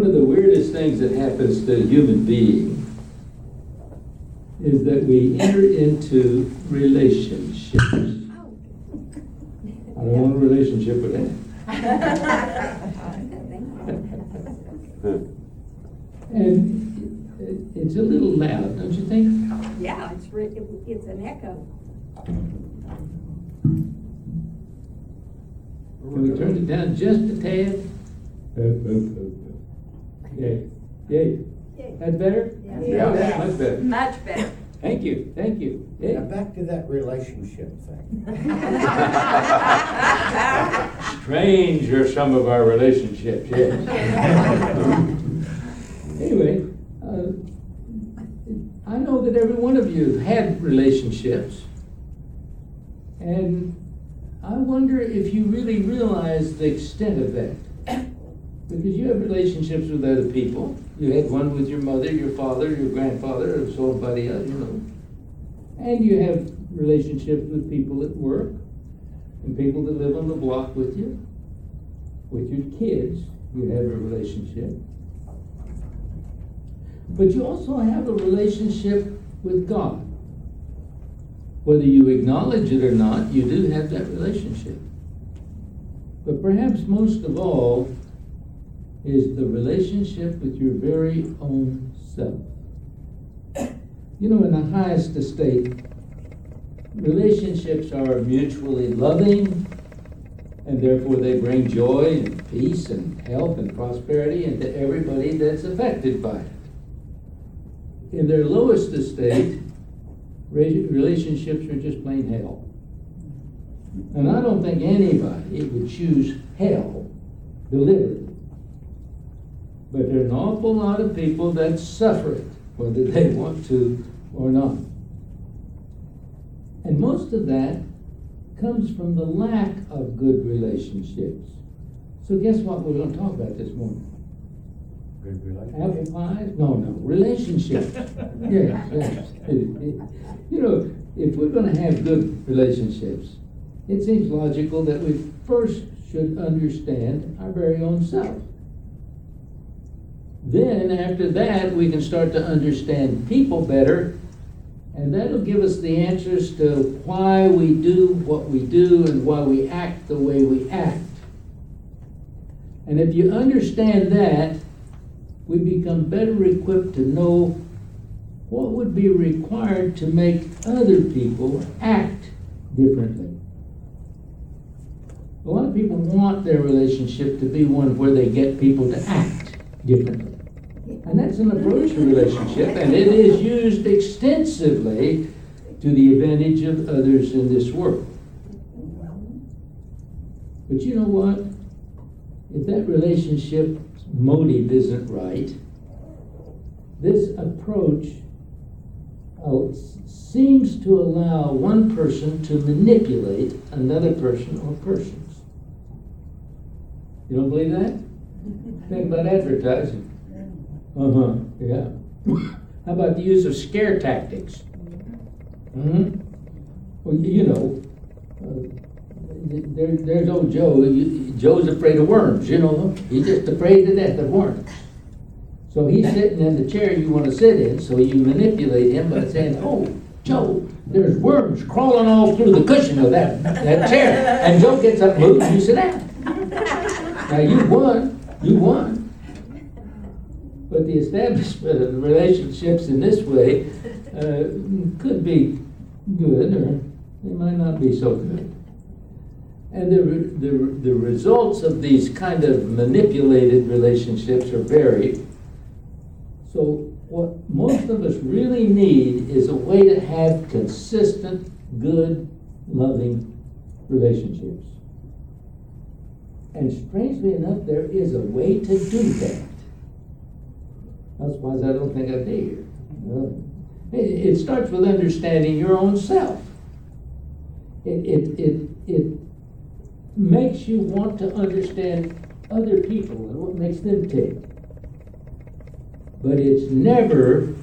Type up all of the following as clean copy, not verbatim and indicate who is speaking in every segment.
Speaker 1: One of the weirdest things that happens to a human being is that we enter into relationships. I don't want a relationship with that. And it's a little loud, don't you think?
Speaker 2: Yeah, it's an echo.
Speaker 1: Can we turn it down just a tad? Yay. Yay. That's better?
Speaker 2: Yeah.
Speaker 1: Much better.
Speaker 2: Much better.
Speaker 1: Thank you. Thank you. Yay.
Speaker 3: Now back to that relationship thing.
Speaker 1: Strange are some of our relationships, yes. Anyway, I know that every one of you had relationships, and I wonder if you really realize the extent of that. Because you have relationships with other people. You had one with your mother, your father, your grandfather, or somebody else, you know. And you have relationships with people at work, and people that live on the block with you. With your kids, you have a relationship. But you also have a relationship with God. Whether you acknowledge it or not, you do have that relationship. But perhaps most of all is the relationship with your very own self. You know, in the highest estate, relationships are mutually loving, and therefore they bring joy and peace and health and prosperity into everybody that's affected by it. In their lowest estate, relationships are just plain hell. And I don't think anybody would choose hell deliberately. But there are an awful lot of people that suffer it, whether they want to or not. And most of that comes from the lack of good relationships. So guess what we're going to talk about this morning?
Speaker 3: Good relationship.
Speaker 1: Apple pies? No, relationships. Yes. You know, if we're going to have good relationships, it seems logical that we first should understand our very own self. Then, after that, we can start to understand people better, and that'll give us the answers to why we do what we do and why we act the way we act. And if you understand that, we become better equipped to know what would be required to make other people act differently. A lot of people want their relationship to be one where they get people to act differently. And that's an approach to relationship, and it is used extensively to the advantage of others in this world. But you know what? If that relationship motive isn't right, this approach seems to allow one person to manipulate another person or persons. You don't believe that? Think about advertising. Yeah. How about the use of scare tactics? Well, you know, there's old Joe. Joe's afraid of worms, you know. He's just afraid to death of worms. So he's sitting in the chair you want to sit in, so you manipulate him by saying, "Oh, Joe, there's worms crawling all through the cushion of that chair." And Joe gets up, moves, and you sit down. Now you won. But the establishment of relationships in this way could be good, or they might not be so good. And the results of these kind of manipulated relationships are varied. So what most of us really need is a way to have consistent, good, loving relationships. And strangely enough, there is a way to do that. Otherwise, I don't think I'd be here. It starts with understanding your own self. It makes you want to understand other people and what makes them tick. But it's never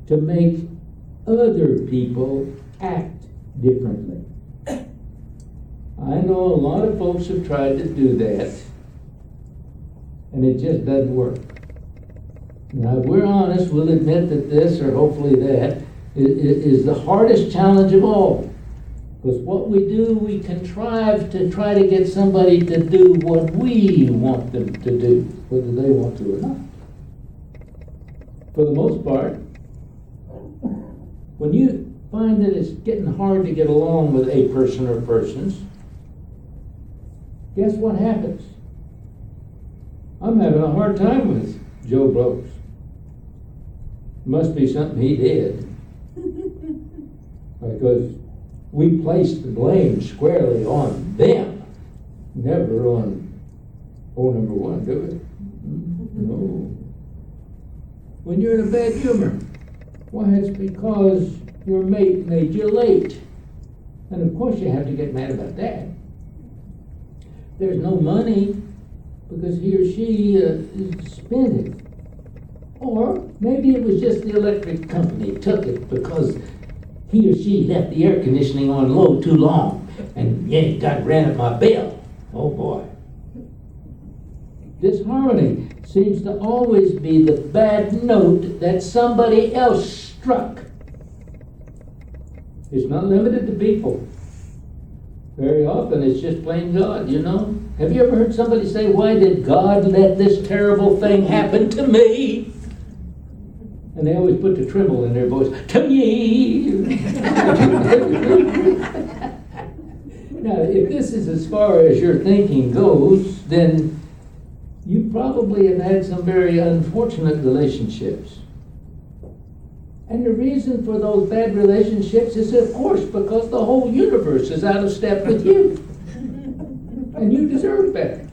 Speaker 1: to make other people act differently. I know a lot of folks have tried to do that, and it just doesn't work. Now, if we're honest, we'll admit that this, or hopefully that, is the hardest challenge of all. Because what we do, we contrive to try to get somebody to do what we want them to do, whether they want to or not. For the most part, when you find that it's getting hard to get along with a person or persons, guess what happens? I'm having a hard time with Joe Blows. Must be something he did. Because we place the blame squarely on them, never on number one, do we? No. When you're in a bad humor, why, it's because your mate made you late. And of course you have to get mad about that. There's no money because he or she spent it. Or maybe it was just the electric company took it because he or she left the air conditioning on low too long and got ran up my bill. Oh boy. Disharmony seems to always be the bad note that somebody else struck. It's not limited to people. Very often it's just plain God, you know. Have you ever heard somebody say, why did God let this terrible thing happen to me? And they always put the tremble in their voice, to me. Now, if this is as far as your thinking goes, then you probably have had some very unfortunate relationships. And the reason for those bad relationships is, of course, because the whole universe is out of step with you. And you deserve better.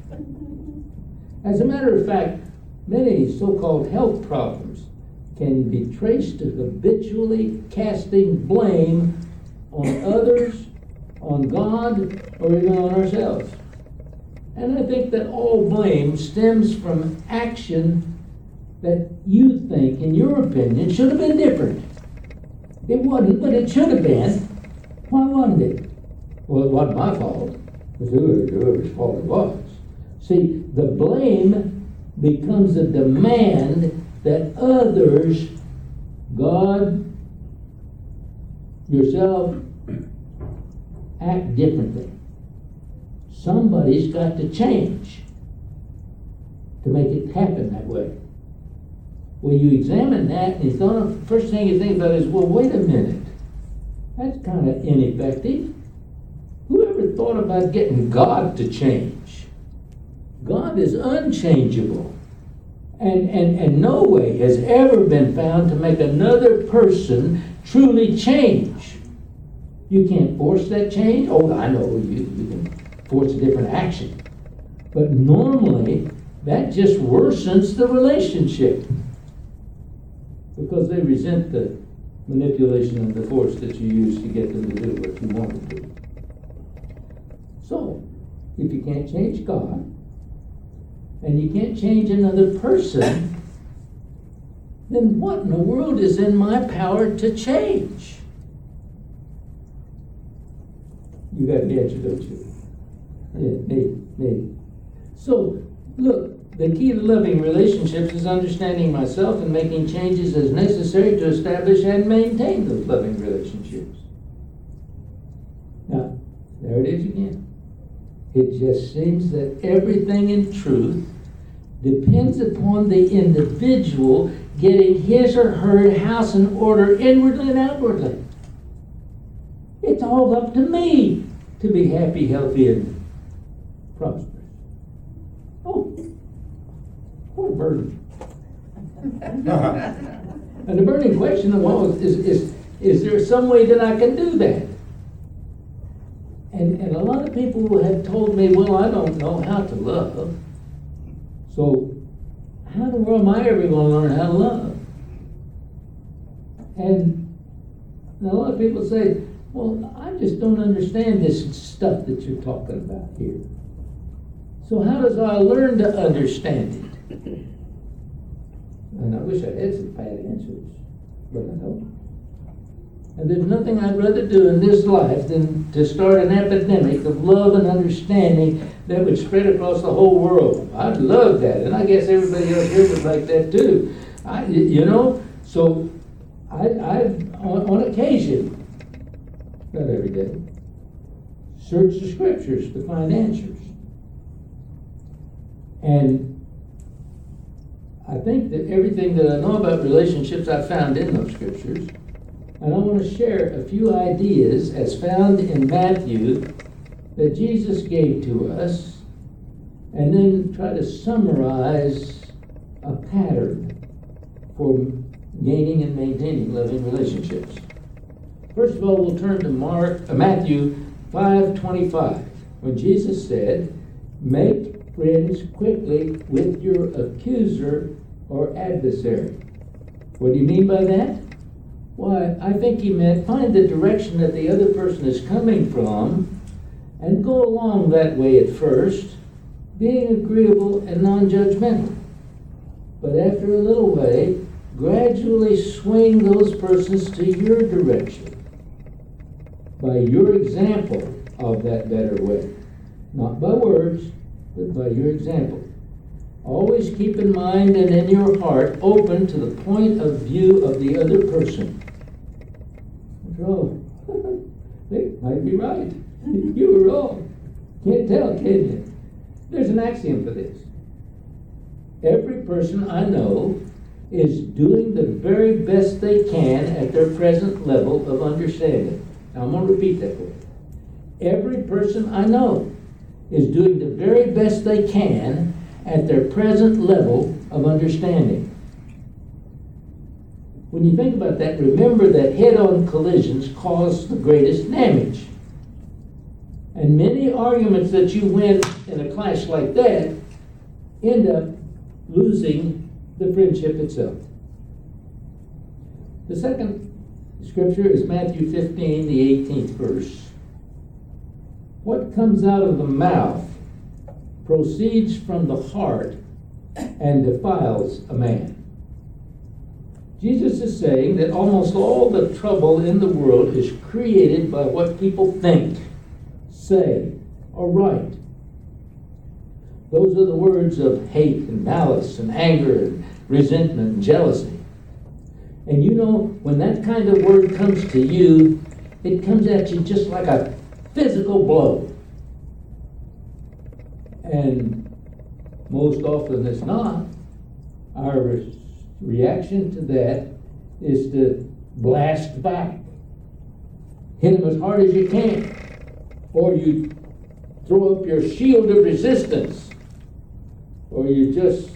Speaker 1: As a matter of fact, many so-called health problems can be traced to habitually casting blame on others, on God, or even on ourselves. And I think that all blame stems from action that you think, in your opinion, should have been different. It wasn't, but it should have been. Why wasn't it? Well, it wasn't my fault. It was whoever's fault it was. See, the blame becomes a demand that others, God, yourself, act differently. Somebody's got to change to make it happen that way. Well, you examine that, and the first thing you think about is, well, wait a minute. That's kind of ineffective. Whoever thought about getting God to change? God is unchangeable. And no way has ever been found to make another person truly change. You can't force that change. Oh, I know, you can force a different action. But normally, that just worsens the relationship. Because they resent the manipulation and the force that you use to get them to do what you want them to do. So, if you can't change God, and you can't change another person, then what in the world is in my power to change? You got the answer, don't you? Yeah, me. So, look, the key to loving relationships is understanding myself and making changes as necessary to establish and maintain those loving relationships. Now, there it is again. It just seems that everything in truth depends upon the individual getting his or her house in order inwardly and outwardly. It's all up to me to be happy, healthy, and prosperous. Oh, what a burden. And the burning question of all is there some way that I can do that? And a lot of people have told me, well, I don't know how to love. So how in the world am I ever going to learn how to love? And a lot of people say, well, I just don't understand this stuff that you're talking about here. So how does I learn to understand it? And I wish I had some bad answers, but I don't. And there's nothing I'd rather do in this life than to start an epidemic of love and understanding that would spread across the whole world. I'd love that, and I guess everybody else here would like that too. So I've on occasion, not every day, searched the scriptures to find answers. And I think that everything that I know about relationships I found in those scriptures. And I want to share a few ideas as found in Matthew that Jesus gave to us, and then try to summarize a pattern for gaining and maintaining loving relationships. First of all, we'll turn to Matthew 5:25, when Jesus said, "Make friends quickly with your accuser or adversary." What do you mean by that? Why, I think he meant find the direction that the other person is coming from and go along that way at first, being agreeable and non-judgmental. But after a little way, gradually swing those persons to your direction by your example of that better way. Not by words, but by your example. Always keep in mind and in your heart open to the point of view of the other person. Oh, they might be right. You were wrong. Can't tell, can you? There's an axiom for this. Every person I know is doing the very best they can at their present level of understanding. Now, I'm going to repeat that for you. Every person I know is doing the very best they can at their present level of understanding. When you think about that, remember that head-on collisions cause the greatest damage. And many arguments that you win in a clash like that end up losing the friendship itself. The second scripture is Matthew 15, the 18th verse. What comes out of the mouth proceeds from the heart and defiles a man. Jesus is saying that almost all the trouble in the world is created by what people think, say, or write. Those are the words of hate and malice and anger and resentment and jealousy. And you know, when that kind of word comes to you, it comes at you just like a physical blow. And most often as not, our reaction to that is to blast back. Hit them as hard as you can. Or you throw up your shield of resistance. Or you just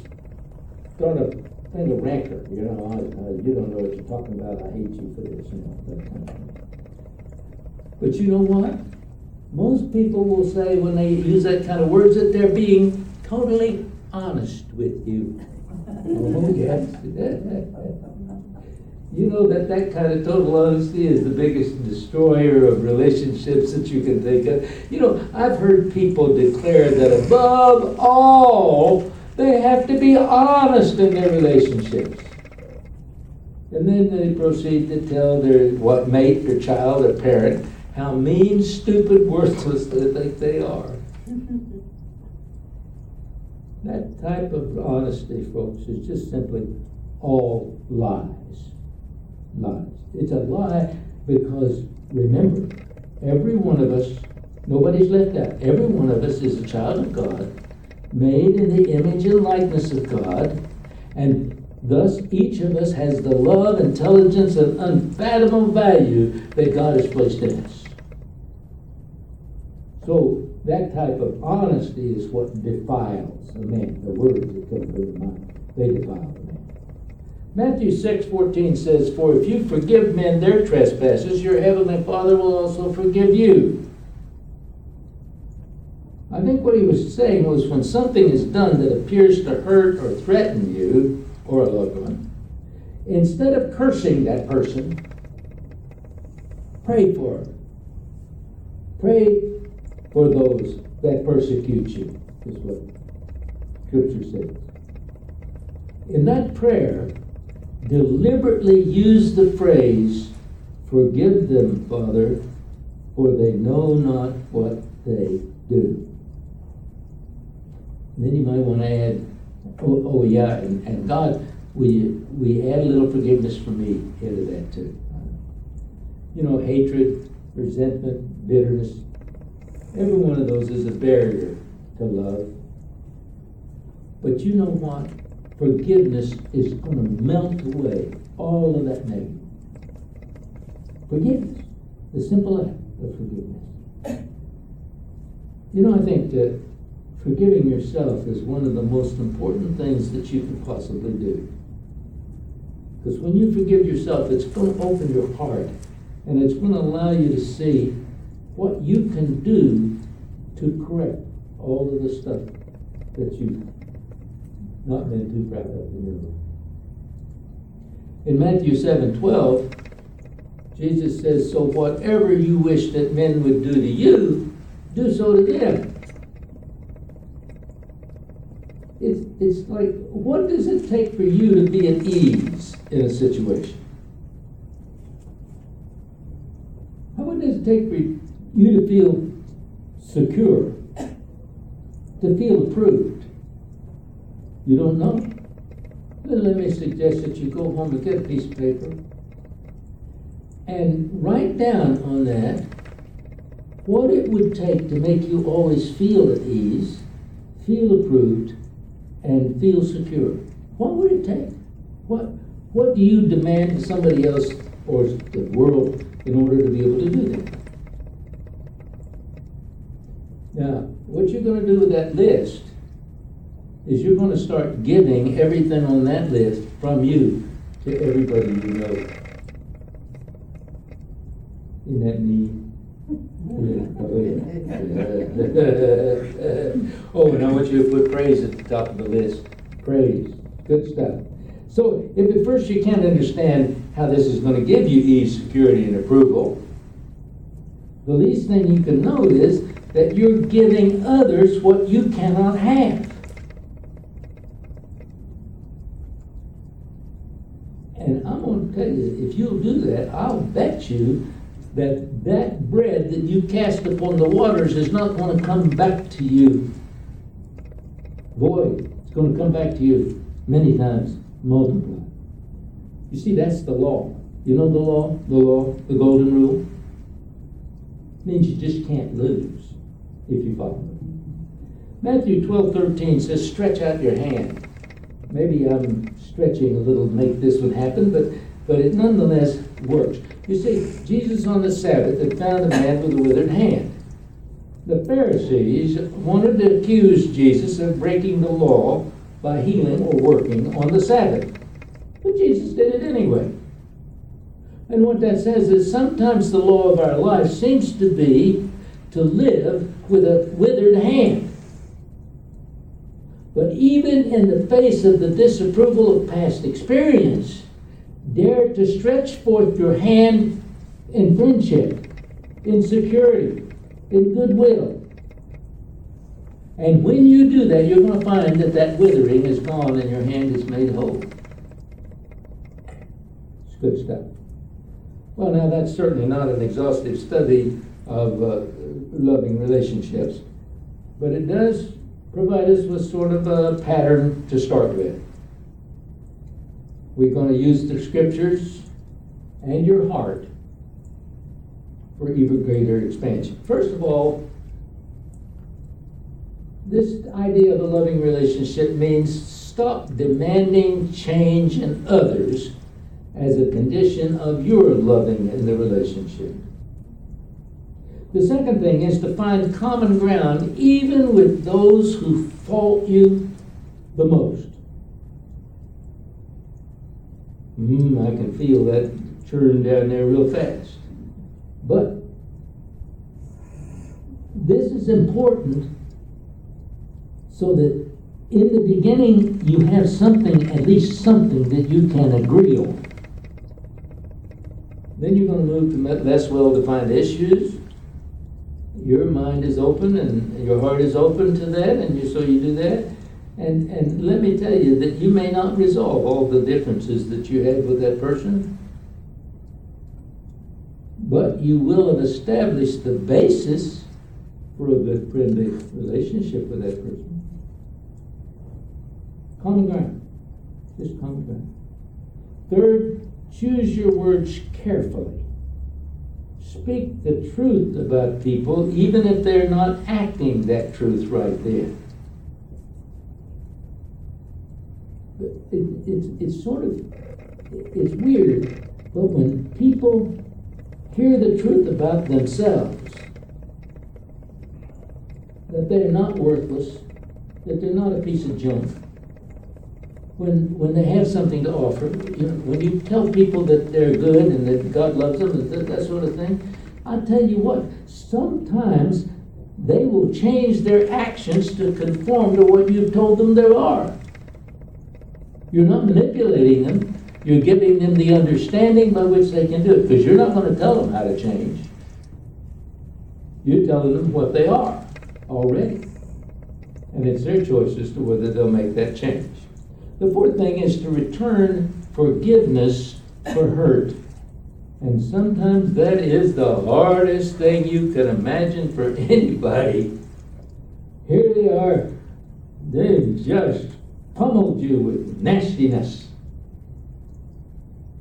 Speaker 1: start a thing of rancor. You don't know what you're talking about. I hate you for this. That kind of thing. But you know what? Most people will say when they use that kind of words that they're being totally honest with you. Oh, yes. You know that kind of total honesty is the biggest destroyer of relationships that you can think of. You know, I've heard people declare that above all, they have to be honest in their relationships. And then they proceed to tell their mate, their child, their parent, how mean, stupid, worthless they think they are. That type of honesty, folks, is just simply all lies. Lies. It's a lie because, remember, every one of us, nobody's left out, every one of us is a child of God, made in the image and likeness of God, and thus each of us has the love, intelligence, and unfathomable value that God has placed in us. So, that type of honesty is what defiles a man. The words that come from the mind, they defile a man. Matthew 6:14 says, "For if you forgive men their trespasses, your heavenly Father will also forgive you." I think what he was saying was when something is done that appears to hurt or threaten you or a loved one, instead of cursing that person, pray for him. Pray for those that persecute you, is what Scripture says. In that prayer, deliberately use the phrase, "Forgive them, Father, for they know not what they do." And then you might want to add, and God we add a little forgiveness for me into that too. You know, hatred, resentment, bitterness, every one of those is a barrier to love. But you know what? Forgiveness is going to melt away all of that negative. Forgiveness, the simple act of forgiveness. You know, I think that forgiving yourself is one of the most important things that you can possibly do. Because when you forgive yourself, it's going to open your heart and it's going to allow you to see what you can do to correct all of the stuff that you've not been too proud of in your life. In Matthew 7:12, Jesus says, so whatever you wish that men would do to you, do so to them. It's like, what does it take for you to be at ease in a situation? What does it take for you to feel secure, to feel approved? You don't know? Well, let me suggest that you go home and get a piece of paper and write down on that what it would take to make you always feel at ease, feel approved, and feel secure. What would it take? What do you demand to somebody else or the world in order to be able to do that? Now, what you're going to do with that list is you're going to start giving everything on that list from you to everybody you know. Isn't that neat? Oh, and I want you to put praise at the top of the list. Praise. Good stuff. So, if at first you can't understand how this is going to give you ease, security, and approval, the least thing you can know is that you're giving others what you cannot have. And I'm going to tell you, if you'll do that, I'll bet you that bread that you cast upon the waters is not going to come back to you void. It's going to come back to you many times multiplied. You see, that's the law. You know the law? The golden rule? It means you just can't lose if you follow it. Matthew 12:13 says, stretch out your hand. Maybe I'm stretching a little to make this one happen, but it nonetheless works. You see, Jesus on the Sabbath had found a man with a withered hand. The Pharisees wanted to accuse Jesus of breaking the law by healing or working on the Sabbath. But Jesus did it anyway. And what that says is sometimes the law of our life seems to be to live with a withered hand. But even in the face of the disapproval of past experience, dare to stretch forth your hand in friendship, in security, in goodwill. And when you do that, you're going to find that that withering is gone and your hand is made whole. It's good stuff. Well, now that's certainly not an exhaustive study of loving relationships, but it does provide us with sort of a pattern to start with. We're going to use the scriptures and your heart for even greater expansion. First of all, this idea of a loving relationship means stop demanding change in others as a condition of your loving in the relationship. The second thing is to find common ground even with those who fault you the most. I can feel that churning down there real fast. But this is important so that in the beginning you have something, at least something that you can agree on. Then you're going to move to less well-defined issues. Your mind is open and your heart is open to that, and so you do that. And let me tell you that you may not resolve all the differences that you have with that person, but you will have established the basis for a good friendly relationship with that person. Common ground. Just calm down. Third, choose your words carefully. Speak the truth about people, even if they're not acting that truth right then. It's weird, but when people hear the truth about themselves, that they're not worthless, that they're not a piece of junk, when they have something to offer, when you tell people that they're good and that God loves them and that sort of thing, I tell you what, sometimes they will change their actions to conform to what you've told them they are. You're not manipulating them. You're giving them the understanding by which they can do it, because you're not going to tell them how to change. You're telling them what they are already. And it's their choice as to whether they'll make that change. The fourth thing is to return forgiveness for hurt. And sometimes that is the hardest thing you can imagine for anybody. Here they are. They've just pummeled you with nastiness.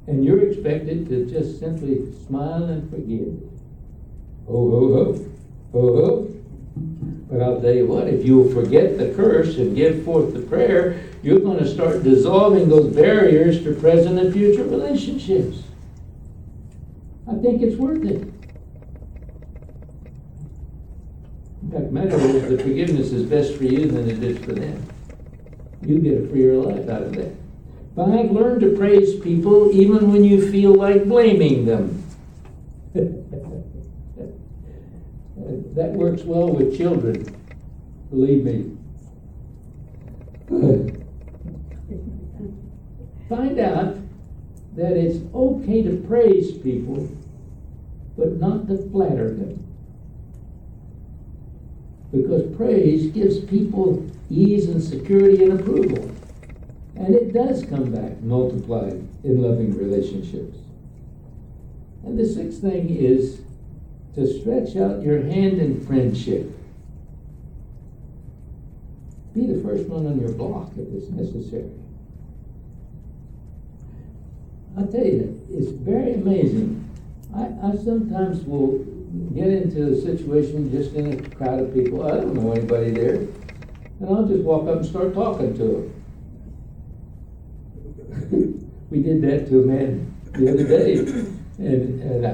Speaker 1: And you're expected to just simply smile and forgive. Ho, ho, ho. Ho, ho. But I'll tell you what, if you'll forget the curse and give forth the prayer, you're going to start dissolving those barriers to present and future relationships. I think it's worth it. In fact, the matter is, the forgiveness is best for you than it is for them. You get a freer life out of that. 5, learn to praise people even when you feel like blaming them. That works well with children, believe me. Find out that it's okay to praise people, but not to flatter them. Because praise gives people ease and security and approval. And it does come back multiplied in loving relationships. And the 6th thing is to stretch out your hand in friendship. Be the first one on your block if it's necessary. I'll tell you, it's very amazing. I sometimes will get into a situation just in a crowd of people. I don't know anybody there. And I'll just walk up and start talking to them. We did that to a man the other day. And I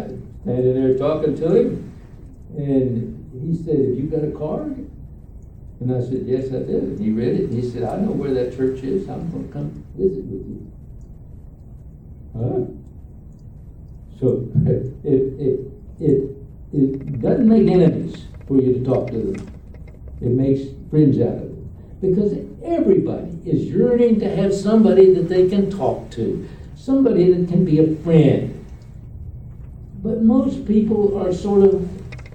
Speaker 1: standing there talking to him. And he said, "Have you got a card?" And I said, "Yes, I did." And he read it. And he said, "I know where that church is. I'm going to come visit with you." Huh? So it doesn't make enemies for you to talk to them. It makes friends out of them. Because everybody is yearning to have somebody that they can talk to, somebody that can be a friend. But most people are sort of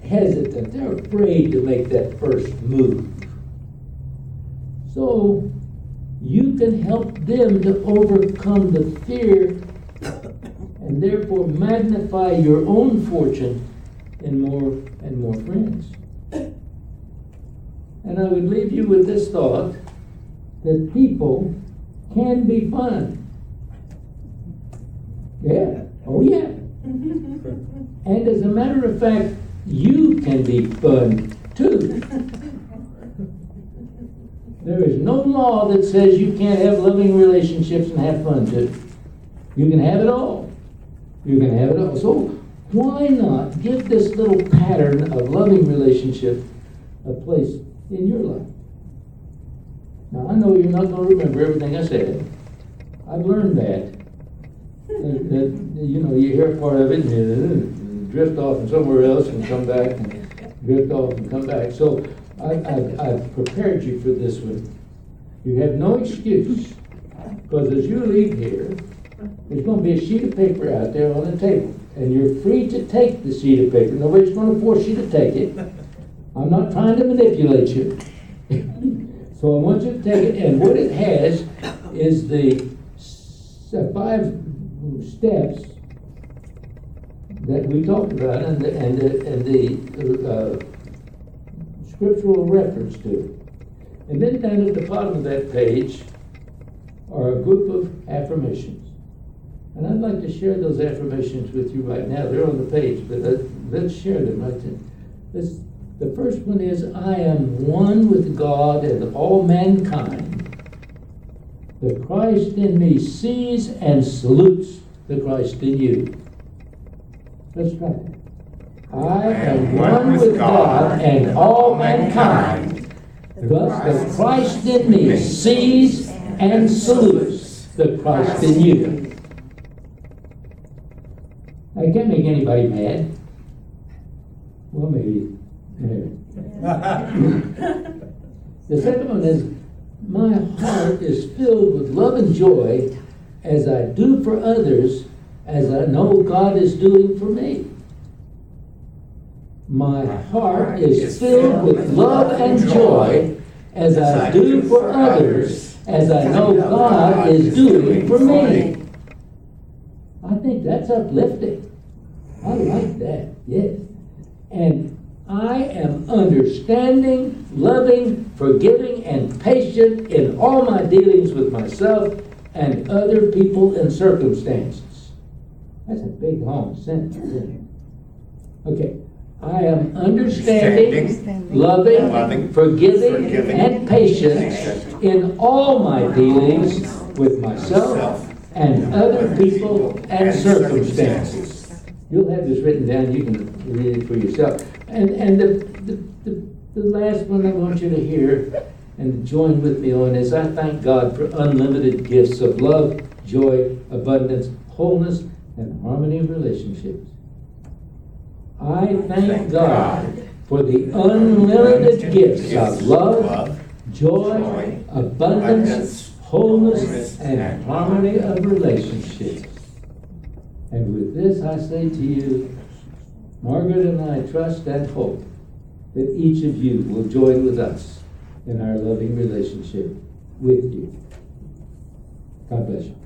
Speaker 1: hesitant. They're afraid to make that first move. So you can help them to overcome the fear and therefore magnify your own fortune in more and more friends. And I would leave you with this thought, that people can be fun. Yeah. Oh yeah. And as a matter of fact, you can be fun too. There is no law that says you can't have loving relationships and have fun too. You can have it all. You can have it all. So why not give this little pattern of loving relationship a place in your life? Now I know you're not going to remember everything I said. I've learned that. You hear part of it and you drift off and somewhere else and come back and drift off and come back. So I've prepared you for this one. You have no excuse, because as you leave here, there's going to be a sheet of paper out there on the table, and you're free to take the sheet of paper. Nobody's going to force you to take it. I'm not trying to manipulate you. So I want you to take it, and what it has is the 5 steps that we talked about and the scriptural reference to it. And then down at the bottom of that page, are a group of affirmations. And I'd like to share those affirmations with you right now. They're on the page, but let's share them right there. The first one is, I am one with God and all mankind. The Christ in me sees and salutes the Christ in you. Let's try that. I am one with God and all mankind. Thus the Christ in me sees and salutes the Christ in you. I can't make anybody mad. Well, maybe. The second one is, my heart is filled with love and joy as I do for others, as I know God is doing for me. My heart is filled with love and joy as I do for others, as I know God is doing for me. I think that's uplifting. I like that, yes. And I am understanding, loving, forgiving, and patient in all my dealings with myself and other people and circumstances. That's a big, long sentence, isn't it? Okay. I am understanding, loving, forgiving, and patient in all my dealings with myself and other people and circumstances. You'll have this written down. You can read it for yourself. And the last one I want you to hear and join with me on is, I thank God for unlimited gifts of love, joy, abundance, wholeness, and harmony of relationships. I thank God for the unlimited gifts of love, joy, abundance, wholeness, and harmony of relationships. And with this I say to you, Margaret and I trust and hope that each of you will join with us in our loving relationship with you. God bless you.